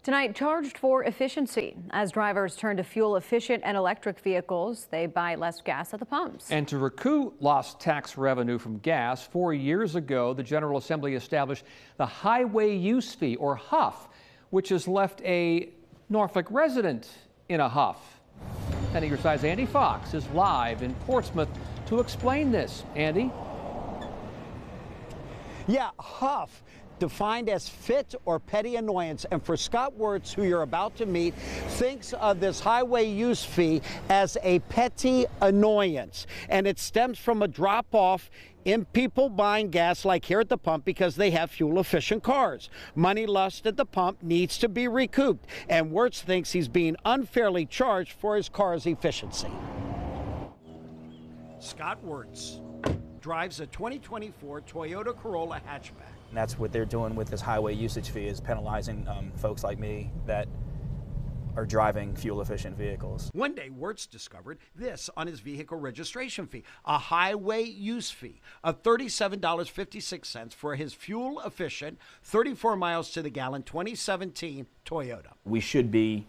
Tonight, charged for efficiency. As drivers turn to fuel-efficient and electric vehicles, they buy less gas at the pumps. And to recoup lost tax revenue from gas, 4 years ago, the General Assembly established the Highway Use Fee, or huff, which has left a Norfolk resident in a huff. 10 Your Side's Andy Fox is live in Portsmouth to explain this. Andy? Yeah, huff, defined as fit or petty annoyance. And for Scott Wirtz, who you're about to meet, thinks of this highway use fee as a petty annoyance. And it stems from a drop-off in people buying gas like here at the pump because they have fuel-efficient cars. Money lost at the pump needs to be recouped. And Wirtz thinks he's being unfairly charged for his car's efficiency. Scott Wirtz drives a 2024 Toyota Corolla hatchback. And that's what they're doing with this highway usage fee, is penalizing folks like me that are driving fuel-efficient vehicles. One day, Wirtz discovered this on his vehicle registration fee, a highway use fee of $37.56 for his fuel-efficient 34 miles to the gallon 2017 Toyota. We should be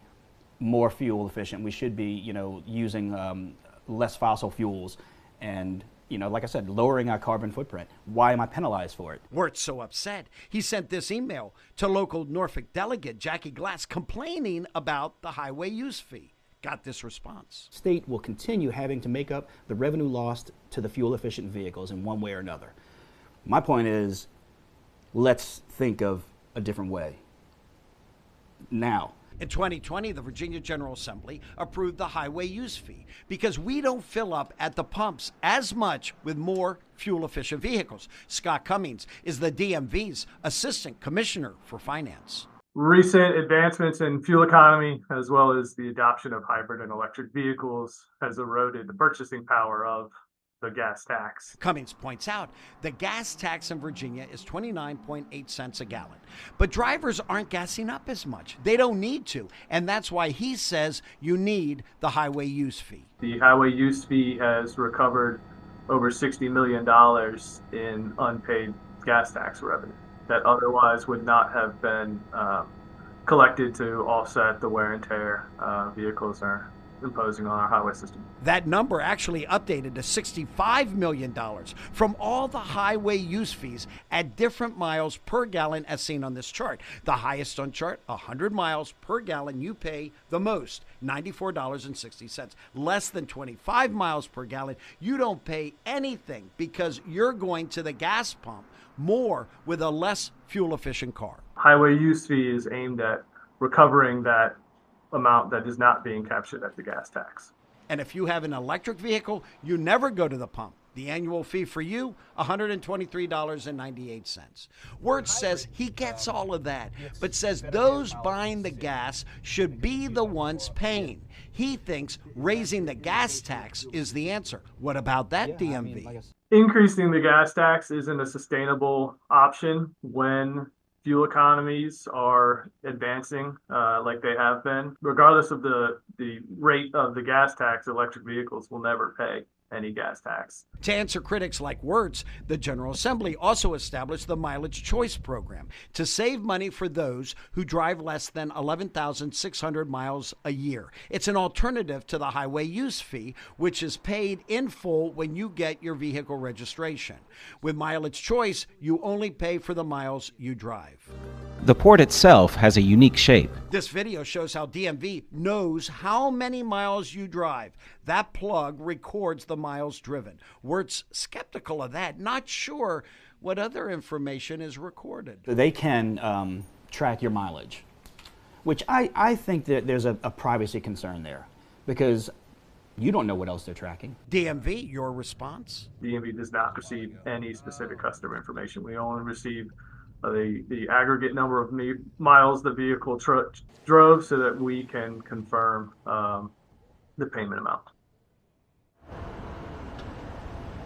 more fuel-efficient. We should be, using less fossil fuels and, like I said, lowering our carbon footprint. Why am I penalized for it? Wirtz so upset, he sent this email to local Norfolk delegate Jackie Glass complaining about the highway use fee. Got this response. State will continue having to make up the revenue lost to the fuel-efficient vehicles in one way or another. My point is, let's think of a different way now. In 2020, the Virginia General Assembly approved the highway use fee because we don't fill up at the pumps as much with more fuel-efficient vehicles. Scott Cummings is the DMV's Assistant Commissioner for Finance. Recent advancements in fuel economy, as well as the adoption of hybrid and electric vehicles, has eroded the purchasing power of the gas tax. Cummings points out the gas tax in Virginia is 29.8 cents a gallon. But drivers aren't gassing up as much. They don't need to. And that's why he says you need the highway use fee. The highway use fee has recovered over $60 million in unpaid gas tax revenue that otherwise would not have been collected to offset the wear and tear vehicles are imposing on our highway system. That number actually updated to $65 million from all the highway use fees at different miles per gallon as seen on this chart. The highest on chart, 100 miles per gallon, you pay the most, $94.60. Less than 25 miles per gallon, you don't pay anything because you're going to the gas pump more with a less fuel-efficient car. Highway use fee is aimed at recovering that amount that is not being captured at the gas tax. And if you have an electric vehicle, you never go to the pump. The annual fee for you, $123.98. Wirtz says he gets all of that, but says those buying the gas should be the ones paying. He thinks raising the gas tax is the answer. What about that, DMV? Increasing the gas tax isn't a sustainable option when fuel economies are advancing like they have been. Regardless of the rate of the gas tax, electric vehicles will never pay any gas tax. To answer critics like Wirtz, the General Assembly also established the Mileage Choice Program to save money for those who drive less than 11,600 miles a year. It's an alternative to the highway use fee, which is paid in full when you get your vehicle registration. With Mileage Choice, you only pay for the miles you drive. The port itself has a unique shape. This video shows how DMV knows how many miles you drive. That plug records the miles driven. Wirtz skeptical of that, not sure what other information is recorded. They can track your mileage, which I think that there's a privacy concern there because you don't know what else they're tracking. DMV, your response? DMV does not receive any specific customer information. We only receive the aggregate number of miles the vehicle drove so that we can confirm the payment amount.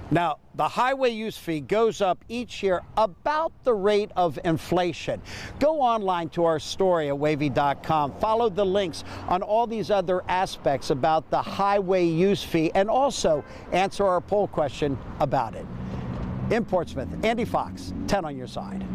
Now, the highway use fee goes up each year about the rate of inflation. Go online to our story at wavy.com. Follow the links on all these other aspects about the highway use fee and also answer our poll question about it. In Portsmouth, Andy Fox, 10 on your side.